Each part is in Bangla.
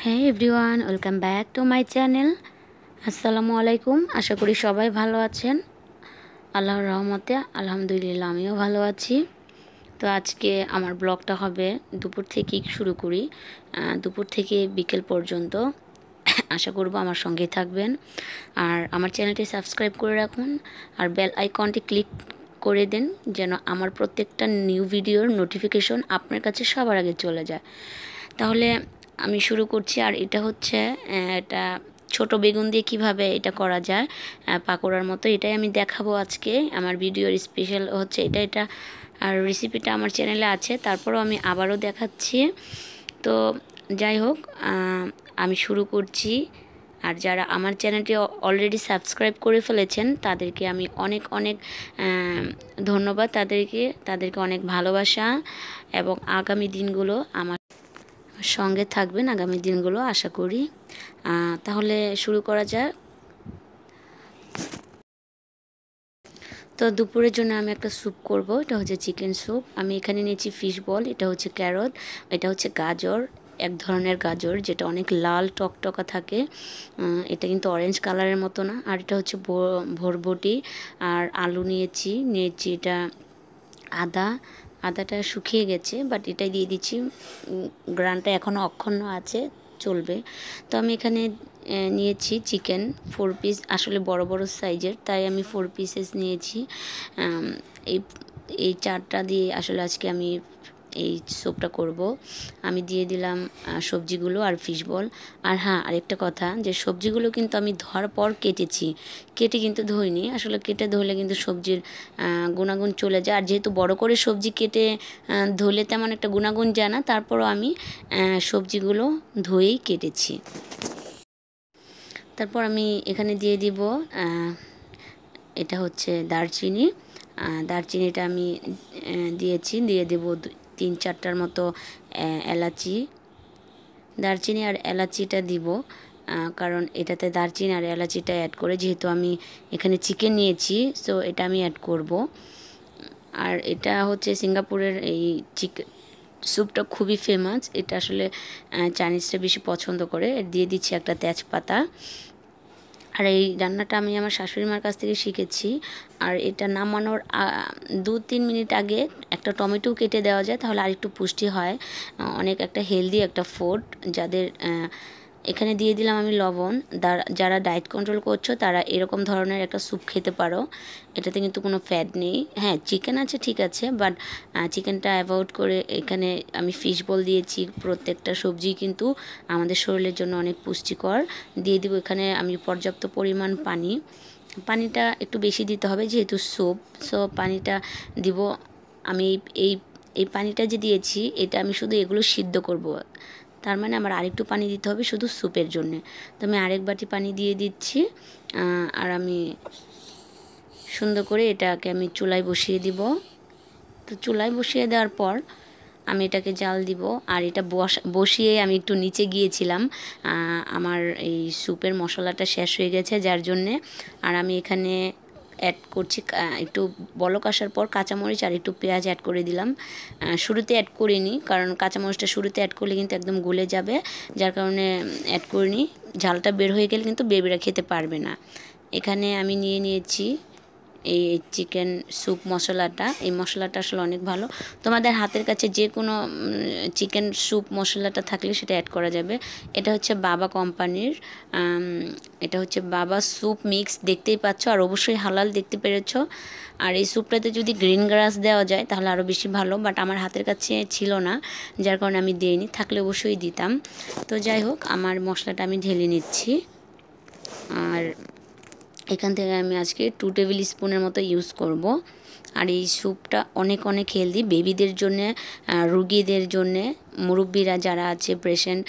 হ্যাঁ everyone, welcome back to my channel. আসসালামু আলাইকুম। আশা করি সবাই ভালো আছেন। আল্লাহর রহমতে আলহামদুলিল্লাহ আমিও ভালো আছি। তো আজকে আমার ব্লগটা হবে দুপুর থেকেই শুরু করি, দুপুর থেকে বিকেল পর্যন্ত। আশা করব আমার সঙ্গেই থাকবেন আর আমার চ্যানেলটি সাবস্ক্রাইব করে রাখুন আর বেল আইকনটি ক্লিক করে দিন যেন আমার প্রত্যেকটা নিউ ভিডিওর নোটিফিকেশন আপনার কাছে সবার আগে চলে যায়। তাহলে আমি শুরু করছি। আর এটা হচ্ছে এটা ছোট বেগুন দিয়ে কিভাবে এটা করা যায় পাকোড়ার মতো, এটাই আমি দেখাবো আজকে। আমার ভিডিওর স্পেশাল হচ্ছে এটা আর রেসিপিটা আমার চ্যানেলে আছে, তারপরও আমি আবারও দেখাচ্ছি। তো যাই হোক, আমি শুরু করছি। আর যারা আমার চ্যানেলটি অলরেডি সাবস্ক্রাইব করে ফেলেছেন তাদেরকে আমি অনেক অনেক ধন্যবাদ, তাদেরকে অনেক ভালোবাসা এবং আগামী দিনগুলো আমার সঙ্গে থাকবেন আগামী দিনগুলো আশা করি। তাহলে শুরু করা যাক। তো দুপুরের জন্য আমি একটা স্যুপ করব। এটা হচ্ছে চিকেন স্যুপ। আমি এখানে নিয়েছি ফিশ বল, এটা হচ্ছে ক্যারট, এটা হচ্ছে গাজর, এক ধরনের গাজর যেটা অনেক লাল টকটকা থাকে, এটা কিন্তু অরেঞ্জ কালারের মতো না। আর এটা হচ্ছে ভরবটি। আর আলু নিয়েছি এটা আদাটা শুকিয়ে গেছে, বাট এটাই দিয়ে দিচ্ছি, গ্রানটা এখনও অক্ষুণ্ণ আছে, চলবে। তো আমি এখানে নিয়েছি চিকেন 4 পিস, আসলে বড় বড় সাইজের, তাই আমি 4 পিসেস নিয়েছি। এই এই চারটা দিয়ে আসলে আজকে আমি এই স্যুপটা করব। আমি দিয়ে দিলাম সবজিগুলো আর ফিশ বল। আর হ্যাঁ, আরেকটা কথা, যে সবজিগুলো কিন্তু আমি ধোয়ার পর কেটে কিন্তু ধুইনি। আসলে কেটে ধুলে কিন্তু সবজির গুণাগুণ চলে যায়। আর যেহেতু বড় করে সবজি কেটে ধুলে তেমন একটা গুণাগুণ যায় না, তারপরও আমি সবজিগুলো ধুয়েই কেটেছি। তারপর আমি এখানে দিয়ে দিব এটা হচ্ছে দারচিনি। দারচিনিটা আমি দিয়ে দেব 3-4টার মতো এলাচি। দারচিনি আর এলাচিটা দিব কারণ এটাতে দারচিনি আর এলাচিটা অ্যাড করে, যেহেতু আমি এখানে চিকেন নিয়েছি, সো এটা আমি অ্যাড করব। আর এটা হচ্ছে সিঙ্গাপুরের এই চিকেন স্যুপটা খুবই ফেমাস। এটা আসলে চাইনিজরা বেশি পছন্দ করে। দিয়ে দিচ্ছি একটা তেজপাতা। আর এই রান্নাটা আমি আমার শাশুড়ি মার কাছ থেকে শিখেছি। আর এটা নামানোর 2-3 মিনিট আগে একটা টমেটো কেটে দেওয়া যায়, তাহলে আরেকটু পুষ্টি হয়, অনেক একটা হেলদি একটা ফুড যাদের। এখানে দিয়ে দিলাম আমি লবণ। যারা ডায়েট কন্ট্রোল করছো তারা এরকম ধরনের একটা স্যুপ খেতে পারো। এটাতে কিন্তু কোনো ফ্যাট নেই। হ্যাঁ, চিকেন আছে, ঠিক আছে, বাট চিকেনটা অ্যাভয়েড করে এখানে আমি ফিশ বল দিয়েছি। প্রত্যেকটা সবজি কিন্তু আমাদের শরীরের জন্য অনেক পুষ্টিকর। দিয়ে দিব এখানে আমি পর্যাপ্ত পরিমাণ পানিটা একটু বেশি দিতে হবে যেহেতু স্যুপ, সো পানিটা দিব আমি। এই এই পানিটা যে দিয়েছি, এটা আমি শুধু এগুলো সিদ্ধ করব, তার মানে আমার আরেকটু পানি দিতে হবে শুধু স্যুপের জন্যে। তো আমি আরেক বাটি পানি দিয়ে দিচ্ছি। আর আমি সুন্দর করে এটাকে আমি চুলায় বসিয়ে দিব। তো চুলায় বসিয়ে দেওয়ার পর আমি এটাকে জাল দিব। আর এটা বসিয়ে আমি একটু নিচে গিয়েছিলাম, আমার এই স্যুপের মশলাটা শেষ হয়ে গেছে যার জন্যে। আর আমি এখানে অ্যাড করছি, একটু বলক আসার পর কাঁচামরিচ আর একটু পেঁয়াজ অ্যাড করে দিলাম। শুরুতে অ্যাড করিনি, কারণ কাঁচামরিচটা শুরুতে অ্যাড করলে কিন্তু একদম গলে যাবে, যার কারণে অ্যাড করিনি। ঝালটা বের হয়ে গেলে কিন্তু বেবিরা খেতে পারবে না। এখানে আমি নিয়েছি এই চিকেন স্যুপ মশলাটা। এই মশলাটা আসলে অনেক ভালো। তোমাদের হাতের কাছে যে কোনো চিকেন স্যুপ মশলাটা থাকলে সেটা অ্যাড করা যাবে। এটা হচ্ছে বাবা কোম্পানির, এটা হচ্ছে বাবা স্যুপ মিক্স, দেখতেই পাচ্ছ, আর অবশ্যই হালাল, দেখতে পেরেছো। আর এই স্যুপটাতে যদি গ্রিন গ্রাস দেওয়া যায় তাহলে আরও বেশি ভালো, বাট আমার হাতের কাছে ছিল না, যার কারণে আমি দিইনি, থাকলে অবশ্যই দিতাম। তো যাই হোক, আমার মশলাটা আমি ঢেলে নিচ্ছি। আর এখান থেকে আমি আজকে 2 টেবিল স্পুনের মতো ইউজ করব। আর এই স্যুপটা অনেক অনেক হেলদি বেবিদের জন্যে, রুগীদের জন্যে, মুরব্বীরা যারা আছে পেশেন্ট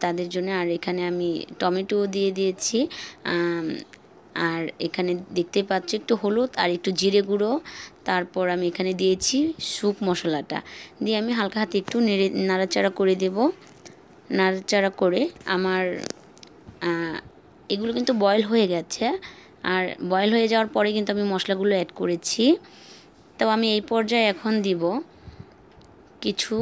তাদের জন্য। আর এখানে আমি টমেটো দিয়ে দিয়েছি। আর এখানে দেখতেই পাচ্ছ একটু হলুদ আর একটু জিরে গুঁড়ো। তারপর আমি এখানে দিয়েছি স্যুপ মশলাটা, দিয়ে আমি হালকা হাতে একটু নাড়াচাড়া করে দেব। নাড়াচাড়া করে আমার এগুলো কিন্তু বয়েল হয়ে গেছে। আর বয়েল হয়ে যাওয়ার পরে কিন্তু আমি মশলাগুলো অ্যাড করেছি। তো আমি এই পর্যায়ে এখন দিব কিছু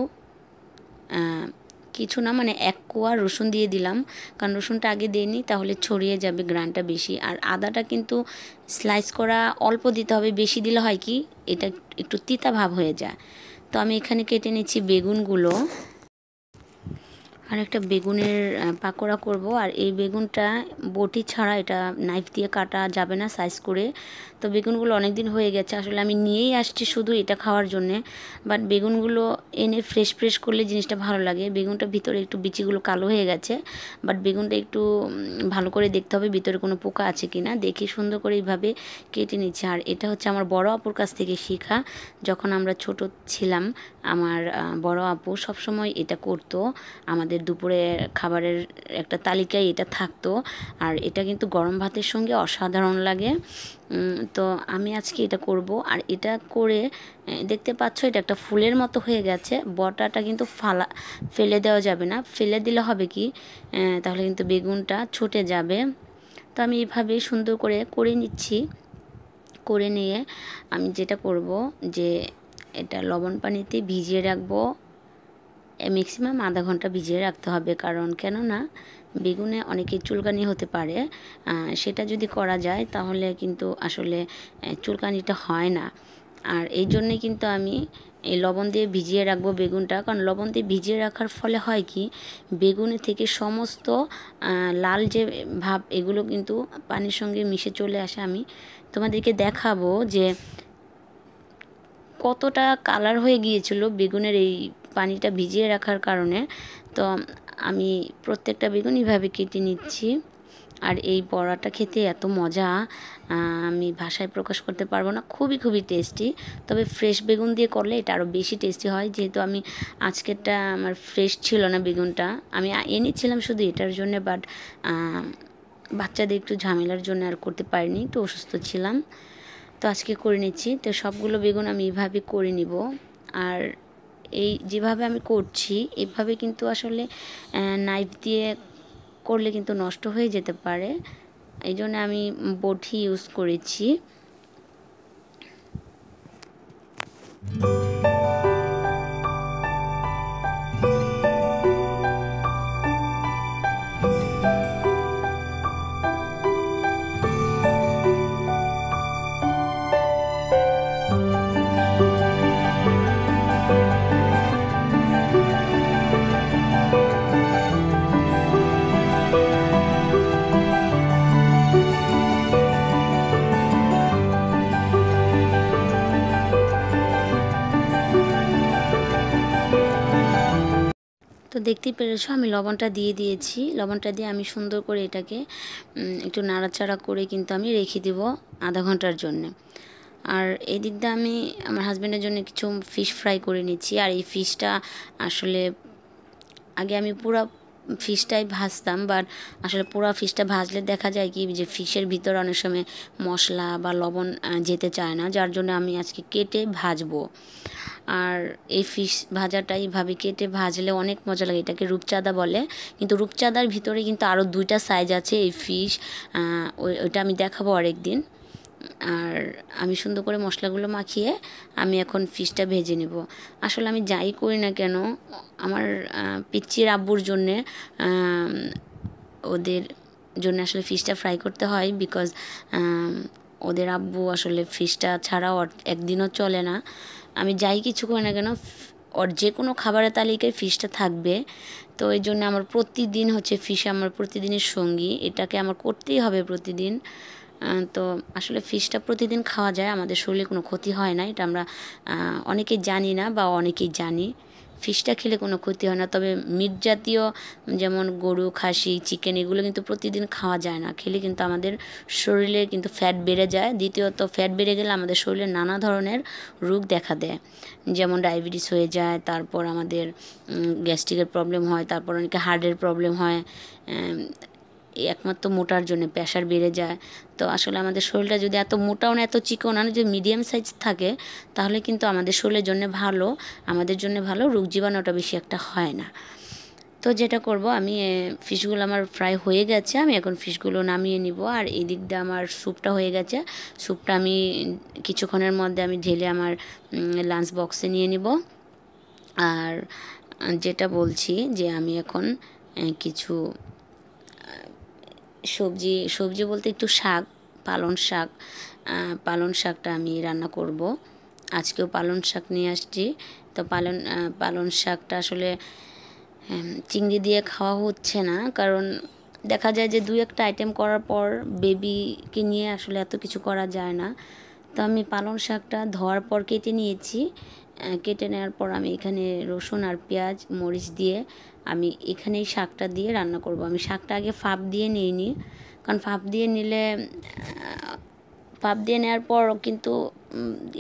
কিছু না, মানে 1 কোয়া রসুন দিয়ে দিলাম, কারণ রসুনটা আগে দিইনি, তাহলে ছড়িয়ে যাবে গ্রানটা বেশি। আর আদাটা কিন্তু স্লাইস করা অল্প দিতে হবে, বেশি দিলে হয় কি এটা একটু তিতা ভাব হয়ে যায়। তো আমি এখানে কেটে নিচ্ছি বেগুনগুলো, আর একটা বেগুনের পাকোড়া করব। আর এই বেগুনটা বটি ছাড়া এটা নাইফ দিয়ে কাটা যাবে না সাইজ করে। তো বেগুনগুলো অনেক দিন হয়ে গেছে, আসলে আমি নিয়েই আসছি শুধু এটা খাওয়ার জন্যে। বাট বেগুনগুলো এনে ফ্রেশ ফ্রেশ করলে জিনিসটা ভালো লাগে। বেগুনটা ভিতরে একটু বিচিগুলো কালো হয়ে গেছে, বাট বেগুনটা একটু ভালো করে দেখতে হবে ভিতরে কোনো পোকা আছে কি না, দেখে সুন্দর করে এইভাবে কেটে নিচ্ছে। আর এটা হচ্ছে আমার বড় আপুর কাছ থেকে শেখা। যখন আমরা ছোট ছিলাম আমার বড় আপু সবসময় এটা করতো, আমাদের দুপুরে খাবারের একটা তালিকায় এটা থাকতো। আর এটা কিন্তু গরম ভাতের সঙ্গে অসাধারণ লাগে। তো আমি আজকে এটা করব। আর এটা করে দেখতে পাচ্ছ এটা একটা ফুলের মতো হয়ে গেছে। বটাটা কিন্তু ফেলে দেওয়া যাবে না, ফেলে দিলে হবে কি তাহলে কিন্তু বেগুনটা ছুটে যাবে। তো আমি এইভাবে সুন্দর করে করে নিচ্ছি। করে নিয়ে আমি যেটা করব যে এটা লবণ পানিতে ভিজিয়ে রাখবো, ম্যাক্সিমাম আধা ঘন্টা ভিজিয়ে রাখতে হবে। কারণ কেননা বেগুনে অনেকে চুলকানি হতে পারে, সেটা যদি করা যায় তাহলে কিন্তু আসলে চুলকানিটা হয় না। আর এই জন্যে কিন্তু আমি এই লবণ দিয়ে ভিজিয়ে রাখবো বেগুনটা, কারণ লবণ দিয়ে ভিজিয়ে রাখার ফলে হয় কি বেগুনের থেকে সমস্ত লাল যে ভাব এগুলো কিন্তু পানির সঙ্গে মিশে চলে আসে। আমি তোমাদেরকে দেখাবো যে কতটা কালার হয়ে গিয়েছিল বেগুনের এই পানিটা ভিজিয়ে রাখার কারণে। তো আমি প্রত্যেকটা বেগুন এইভাবে কেটে নিচ্ছি। আর এই বড়াটা খেতে এত মজা আমি ভাষায় প্রকাশ করতে পারবো না, খুবই খুবই টেস্টি। তবে ফ্রেশ বেগুন দিয়ে করলে এটা আরও বেশি টেস্টি হয়। যেহেতু আমি আজকেরটা আমার ফ্রেশ ছিল না বেগুনটা, আমি এনেছিলাম শুধু এটার জন্য, বাট বাচ্চাদের একটু ঝামেলার জন্য আর করতে পারিনি, একটু অসুস্থ ছিলাম। তো আজকে করে নিচ্ছি। তো সবগুলো বেগুন আমি এইভাবে করে নিব। আর এই যেভাবে আমি করছি এভাবে কিন্তু আসলে নাইফ দিয়ে করলে কিন্তু নষ্ট হয়ে যেতে পারে, এই জন্য আমি বটি ইউজ করেছি। তো দেখতেই পেরেছো আমি লবণটা দিয়ে দিয়েছি। লবণটা দিয়ে আমি সুন্দর করে এটাকে একটু নাড়াচাড়া করে কিন্তু আমি রেখে দেব আধা ঘন্টার জন্য। আর এই দিক দিয়ে আমি আমার হাজব্যান্ডের জন্য কিছু ফিশ ফ্রাই করে নিচ্ছি। আর এই ফিশটা আসলে আগে আমি পুরো ফিশটাই ভাজতাম, বাট আসলে পুরো ফিশটা ভাজলে দেখা যায় কি যে ফিশের ভিতরে অনেক সময় মশলা বা লবণ যেতে চায় না, যার জন্য আমি আজকে কেটে ভাজবো। আর এই ফিশ ভাজাটা এইভাবে কেটে ভাজলে অনেক মজা লাগে। এটাকে রূপচাঁদা বলে, কিন্তু রূপচাঁদার ভিতরে কিন্তু আরও 2টা সাইজ আছে এই ফিশ, ওইটা আমি দেখাবো আরেকদিন। আর আমি সুন্দর করে মশলাগুলো মাখিয়ে আমি এখন ফিশটা ভেজে নেব। আসলে আমি যাই করি না কেন আমার পিচ্চির আব্বুর জন্যে ওদের জন্য আসলে ফিশটা ফ্রাই করতে হয়, বিকজ ওদের আব্বু আসলে ফিশটা ছাড়াও একদিনও চলে না। আমি যাই কিছু করি না কেন ওর যে কোনো খাবারের তালিকায় ফিশটা থাকবে। তো এই জন্য আমার প্রতিদিন হচ্ছে ফিশ আমার প্রতিদিনের সঙ্গী, এটাকে আমার করতেই হবে প্রতিদিন। তো আসলে ফিশটা প্রতিদিন খাওয়া যায়, আমাদের শরীরে কোনো ক্ষতি হয় না, এটা আমরা অনেকেই জানি না বা অনেকেই জানি। ফিশটা খেলে কোনো ক্ষতি হয় না, তবে মিট জাতীয় যেমন গরু, খাসি, চিকেন এগুলো কিন্তু প্রতিদিন খাওয়া যায় না। খেলে কিন্তু আমাদের শরীরে কিন্তু ফ্যাট বেড়ে যায়। দ্বিতীয়ত ফ্যাট বেড়ে গেলে আমাদের শরীরে নানা ধরনের রোগ দেখা দেয়, যেমন ডায়াবেটিস হয়ে যায়, তারপর আমাদের গ্যাস্ট্রিকের প্রবলেম হয়, তারপর অনেকে হার্টের প্রবলেম হয়। একমাত্র মোটার জন্য প্রেশার বেড়ে যায়। তো আসলে আমাদের শরীরটা যদি এত মোটাও না এত চিকন না, যদি মিডিয়াম সাইজ থাকে তাহলে কিন্তু আমাদের শরীরের জন্য ভালো, আমাদের জন্য ভালো, রোগ জীবাণুটা বেশি একটা হয় না। তো যেটা করব আমি ফিশগুলো আমার ফ্রাই হয়ে গেছে, আমি এখন ফিশগুলো নামিয়ে নিব। আর এই দিক দিয়ে আমার স্যুপটা হয়ে গেছে, স্যুপটা আমি কিছুক্ষণের মধ্যে আমি ঢেলে আমার লাঞ্চ বক্সে নিয়ে নিব। আর যেটা বলছি যে আমি এখন কিছু সবজি বলতে একটু শাক, পালং শাক, পালং শাকটা আমি রান্না করব। আজকেও পালং শাক নিয়ে আসছি। তো পালং শাকটা আসলে চিংড়ি দিয়ে খাওয়া হচ্ছে না, কারণ দেখা যায় যে 2-1টা আইটেম করার পর বেবিকে নিয়ে আসলে এত কিছু করা যায় না। তো আমি পালং শাকটা ধোয়ার পর কেটে নিয়েছি। কেটে নেওয়ার পর আমি এখানে রসুন আর পেঁয়াজ মরিচ দিয়ে আমি এখানেই শাকটা দিয়ে রান্না করব। আমি শাকটা আগে ফাঁপ দিয়ে নিইনি, কারণ ফাঁপ দিয়ে নেওয়ার পর কিন্তু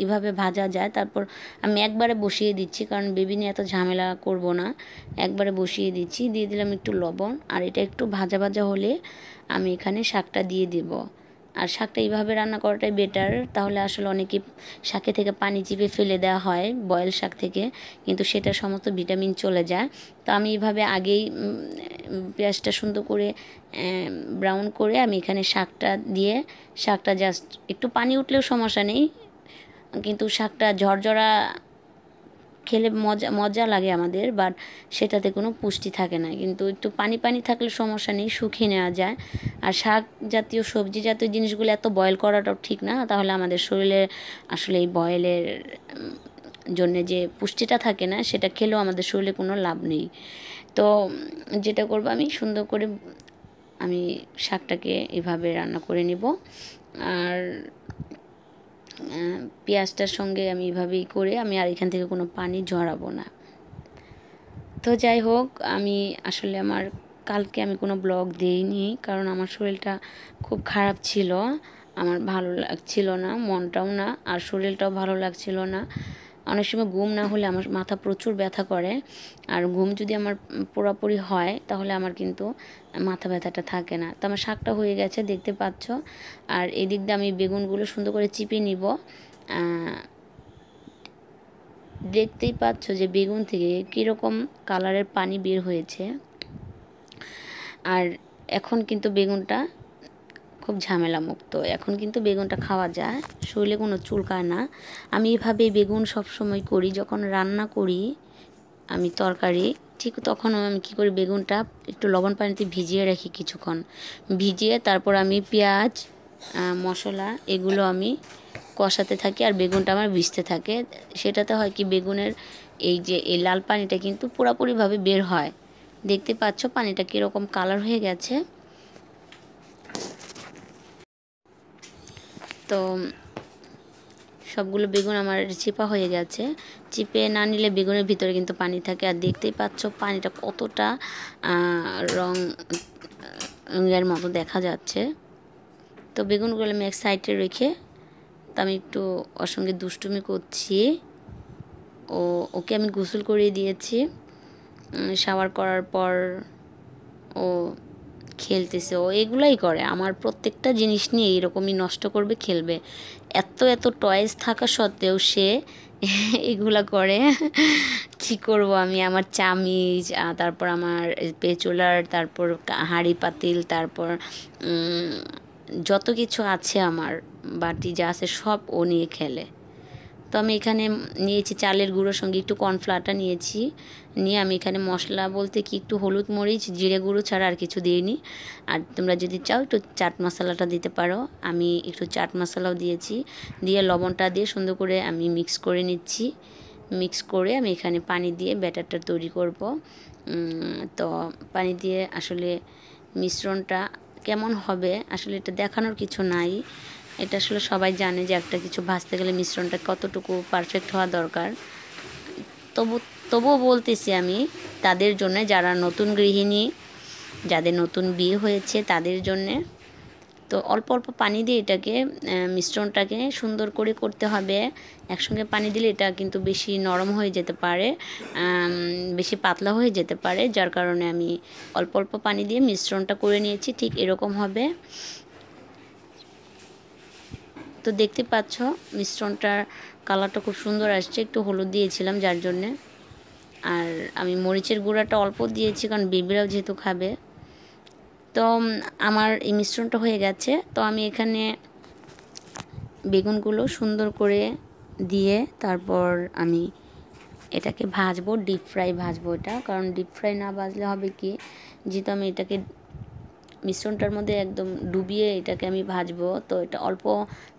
এভাবে ভাজা যায়। তারপর আমি একবারে বসিয়ে দিচ্ছি, কারণ বেবি নিয়ে এত ঝামেলা করব না। একবারে বসিয়ে দিচ্ছি, দিয়ে দিলাম একটু লবণ, আর এটা একটু ভাজা ভাজা হলে আমি এখানে শাকটা দিয়ে দেব। আর শাকটা এইভাবে রান্না করাটাই বেটার, তাহলে আসলে অনেকে শাকে থেকে পানি চিপে ফেলে দেওয়া হয় বয়েল শাক থেকে, কিন্তু সেটা সমস্ত ভিটামিন চলে যায়। তো আমি এইভাবে আগেই পেঁয়াজটা সুন্দর করে ব্রাউন করে আমি এখানে শাকটা জাস্ট একটু পানি উঠলেও সমস্যা নেই, কিন্তু শাকটা ঝরঝরা খেলে মজা লাগে আমাদের, বাট সেটাতে কোনো পুষ্টি থাকে না। কিন্তু একটু পানি পানি থাকলে সমস্যা নেই, শুকিয়ে নেওয়া যায়। আর শাক জাতীয় সবজি জাতীয় জিনিসগুলো এত বয়েল করাটাও ঠিক না, তাহলে আমাদের শরীরে আসলে এই বয়েলের জন্যে যে পুষ্টিটা থাকে না, সেটা খেলেও আমাদের শরীরে কোনো লাভ নেই। তো যেটা করব, আমি সুন্দর করে আমি শাকটাকে এভাবে রান্না করে নেব। আর পেঁয়াজটার সঙ্গে আমি এভাবেই করে আমি আর এখান থেকে কোনো পানি ঝরাবো না। তো যাই হোক, আমি আসলে কালকে আমি কোনো ব্লগ দিইনি, কারণ আমার শরীরটা খুব খারাপ ছিল। আমার ভালো লাগছিল না, মনটাও না, আর শরীরটাও ভালো লাগছিল না। অনেক সময় ঘুম না হলে আমার মাথা প্রচুর ব্যথা করে, আর ঘুম যদি আমার পুরোপুরি হয় তাহলে আমার কিন্তু মাথা ব্যথাটা থাকে না। তো আমার শাকটা হয়ে গেছে, দেখতে পাচ্ছ। আর এদিক দিয়ে আমি বেগুনগুলো সুন্দর করে চিপে নিব। দেখতেই পাচ্ছ যে বেগুন থেকে কীরকম কালারের পানি বের হয়েছে। আর এখন কিন্তু বেগুনটা খুব ঝামেলা মুক্ত, এখন কিন্তু বেগুনটা খাওয়া যায়, শরীরে কোনো চুলকায় না। আমি এভাবে বেগুন সবসময় করি, যখন রান্না করি আমি তরকারি, ঠিক তখন আমি কী করি, বেগুনটা একটু লবণ পানিতে ভিজিয়ে রাখি কিছুক্ষণ, ভিজিয়ে তারপর আমি পেঁয়াজ মশলা এগুলো আমি কষাতে থাকি, আর বেগুনটা আমার ভিজতে থাকে। সেটাতে হয় কি, বেগুনের এই লাল পানিটা কিন্তু পুরোপুরিভাবে বের হয়। দেখতে পাচ্ছ পানিটা কীরকম কালার হয়ে গেছে। তো সবগুলো বেগুন আমার চিপা হয়ে গেছে। চিপে না নিলে বেগুনের ভিতরে কিন্তু পানি থাকে, আর দেখতেই পাচ্ছ পানিটা কতটা রঙের মতো দেখা যাচ্ছে। তো বেগুনগুলো আমি এক সাইডে রেখে, তো আমি একটু ওর সঙ্গে দুষ্টুমি করছি। ওকে আমি গোসল করিয়ে দিয়েছি, শাওয়ার করার পর ও খেলতেছে। ও এগুলাই করে, আমার প্রত্যেকটা জিনিস নিয়ে এরকমই নষ্ট করবে, খেলবে। এত টয়েস থাকা সত্ত্বেও সে এগুলা করে। কি করব আমি, আমার চামিচ, তারপর আমার পেচুলার, তারপর হাঁড়ি পাতিল, তারপর যত কিছু আছে আমার বাটি যা আছে সব ও নিয়ে খেলে। তো আমি এখানে নিয়েছি চালের গুঁড়োর সঙ্গে একটু কর্নফ্লাওয়ারটা নিয়েছি, নিয়ে আমি এখানে মশলা বলতে কি একটু হলুদ মরিচ জিরে গুঁড়ো ছাড়া আর কিছু দিইনি। আর তোমরা যদি চাও একটু চাট মশলাটা দিতে পারো, আমি একটু চাট মশলাও দিয়েছি, দিয়ে লবণটা দিয়ে সুন্দর করে আমি মিক্স করে নিচ্ছি। মিক্স করে আমি এখানে পানি দিয়ে ব্যাটারটা তৈরি করব। তো পানি দিয়ে আসলে মিশ্রণটা কেমন হবে আসলে এটা দেখানোর কিছু নাই, এটা আসলে সবাই জানে যে একটা কিছু ভাজতে গেলে মিশ্রণটা কতটুকু পারফেক্ট হওয়া দরকার। তবুও বলতেছি আমি তাদের জন্য যারা নতুন গৃহিণী, যাদের নতুন বিয়ে হয়েছে তাদের জন্যে। তো অল্প অল্প পানি দিয়ে এটাকে মিশ্রণটাকে সুন্দর করে করতে হবে। একসঙ্গে পানি দিলে এটা কিন্তু বেশি নরম হয়ে যেতে পারে, বেশি পাতলা হয়ে যেতে পারে, যার কারণে আমি অল্প অল্প পানি দিয়ে মিশ্রণটা করে নিয়েছি। ঠিক এরকম হবে। তো দেখতে পাচ্ছ মিশ্রণটার কালারটা খুব সুন্দর আসছে, একটু হলুদ দিয়েছিলাম যার জন্যে, আর আমি মরিচের গুঁড়াটা অল্প দিয়েছি কারণ বেবিরাও যেহেতু খাবে। তো আমার এই মিশ্রণটা হয়ে গেছে। তো আমি এখানে বেগুনগুলো সুন্দর করে দিয়ে তারপর আমি এটাকে ভাজবো, ডিপ ফ্রাই ভাজবো এটা, কারণ ডিপ ফ্রাই না ভাজলে হবে কি, যেহেতু আমি এটাকে মিশ্রণটার মধ্যে একদম ডুবিয়ে এটাকে আমি ভাজবো, তো এটা অল্প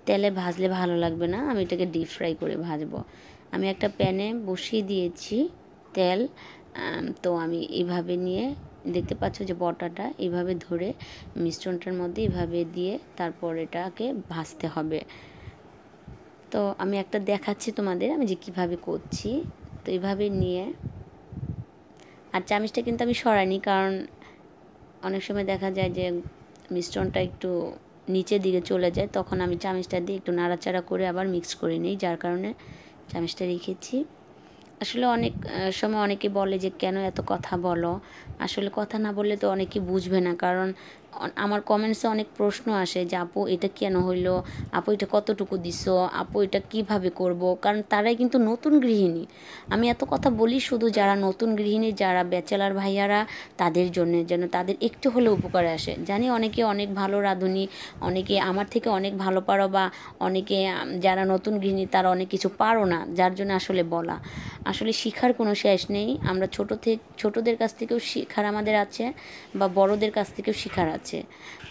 তেলে ভাজলে ভালো লাগবে না, আমি এটাকে ডিপ ফ্রাই করে ভাজবো। আমি একটা প্যানে বসিয়ে দিয়েছি তেল। তো আমি এইভাবে নিয়ে দেখতে পাচ্ছ যে বটাটা এইভাবে ধরে মিশ্রণটার মধ্যে এইভাবে দিয়ে তারপর এটাকে ভাজতে হবে। তো আমি একটা দেখাচ্ছি তোমাদের আমি যে কীভাবে করছি। তো এইভাবে নিয়ে, আর চামচটা কিন্তু আমি সরাইনি, কারণ অনেক সময় দেখা যায় যে মিশ্রণটা একটু নিচের দিকে চলে যায়, তখন আমি চামচটা দিয়ে একটু নাড়াচাড়া করে আবার মিক্স করে নিই, যার কারণে চামচটা রেখেছি। আসলে অনেক সময় অনেকে বলে যে কেন এত কথা বলো, আসলে কথা না বললে তো অনেকে বুঝবে না, কারণ আমার কমেন্টসে অনেক প্রশ্ন আসে যে আপু এটা কেন হইলো, আপু এটা কতটুকু দিছো, আপু এটা কিভাবে করব, কারণ তারাই কিন্তু নতুন গৃহিণী। আমি এত কথা বলি শুধু যারা নতুন গৃহিণী, যারা ব্যাচেলার ভাইয়ারা, তাদের জন্য, যেন তাদের একটু হলেও উপকারে আসে। জানি অনেকে অনেক ভালো রাঁধুনি, অনেকে আমার থেকে অনেক ভালো পারো, বা অনেকে যারা নতুন গৃহিণী তারা অনেক কিছু পারো না, যার জন্য আসলে বলা। আসলে শিখার কোনো শেষ নেই, আমরা ছোটোদের কাছ থেকেও শিখার আমাদের আছে, বা বড়োদের কাছ থেকেও শিখার আছে।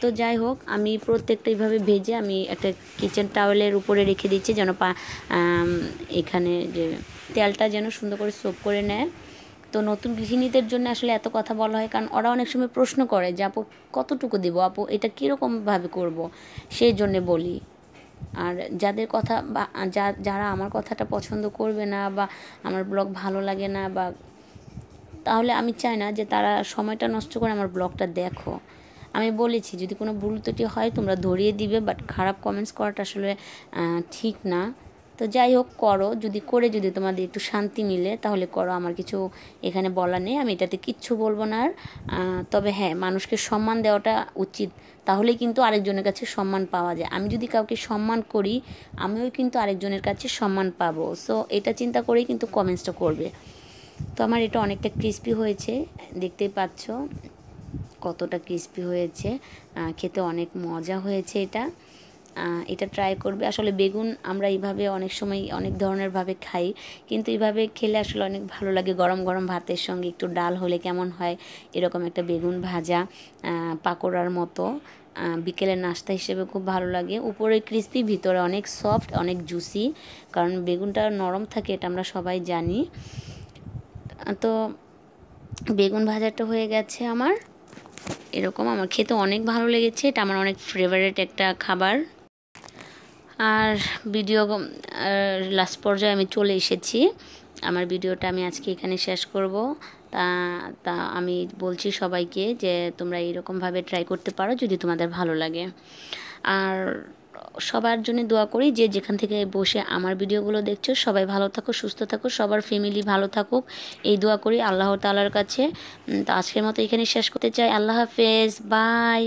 তো যাই হোক, আমি প্রত্যেকটা এইভাবে ভেজে আমি একটা কিচেন টাওয়েলের উপরে রেখে দিচ্ছি, যেন এখানে যে তেলটা যেন সুন্দর করে সোপ করে নেয়। তো নতুন গৃহিণীদের জন্য আসলে এত কথা বলা হয়, কারণ ওরা অনেক সময় প্রশ্ন করে যে আপু কতটুকু দেবো, আপু এটা কীরকমভাবে করব, সেই জন্যে বলি। আর যাদের কথা বা যারা আমার কথাটা পছন্দ করবে না, বা আমার ব্লগ ভালো লাগে না, বা তাহলে আমি চাই না যে তারা সময়টা নষ্ট করে আমার ব্লগটা দেখো। আমি বলেছি যদি কোনো ভুল ত্রুটি হয় তোমরা ধরিয়ে দিবে, বাট খারাপ কমেন্টস করাটা আসলে ঠিক না। তো যাই হোক, করো, যদি তোমাদের একটু শান্তি মিলে তাহলে করো, আমার কিছু এখানে বলার নেই, আমি এটাতে কিচ্ছু বলবো না। আর তবে হ্যাঁ, মানুষকে সম্মান দেওয়াটা উচিত, তাহলেই কিন্তু আরেকজনের কাছে সম্মান পাওয়া যায়। আমি যদি কাউকে সম্মান করি, আমিও কিন্তু আরেকজনের কাছে সম্মান পাবো। সো এটা চিন্তা করেই কিন্তু কমেন্টসটা করবে। তো আমার এটা অনেকটা ক্রিস্পি হয়েছে, দেখতেই পাচ্ছ কতটা ক্রিস্পি হয়েছে, খেতে অনেক মজা হয়েছে। এটা ট্রাই করবে। আসলে বেগুন আমরা এইভাবে অনেক সময় অনেক ধরনেরভাবে খাই, কিন্তু এইভাবে খেলে আসলে অনেক ভালো লাগে। গরম গরম ভাতের সঙ্গে একটু ডাল হলে কেমন হয়, এরকম একটা বেগুন ভাজা পাকোড়ার মতো বিকেলের নাস্তা হিসেবে খুব ভালো লাগে। উপরে ক্রিস্পি, ভিতরে অনেক সফট, অনেক জুসি, কারণ বেগুনটা নরম থাকে, এটা আমরা সবাই জানি। তো বেগুন ভাজাটা হয়ে গেছে আমার, এরকম আমার খেতে অনেক ভালো লেগেছে, এটা আমার অনেক ফেভারিট একটা খাবার। আর ভিডিও লাস্ট পর্যায়ে আমি চলে এসেছি, আমার ভিডিওটা আমি আজকে এখানে শেষ করব। তা তা আমি বলছি সবাইকে যে তোমরা এইরকমভাবে ট্রাই করতে পারো যদি তোমাদের ভালো লাগে। আর সবার জন্য দোয়া করি, যে যেখান থেকে বসে আমার ভিডিওগুলো দেখছো সবাই ভালো থাকো, সুস্থ থাকো, সবার ফ্যামিলি ভালো থাকুক, এই দোয়া করি আল্লাহ তাআলার কাছে। তো আজকের মতো এখানে শেষ করতে চাই। আল্লাহ হাফেজ, বাই।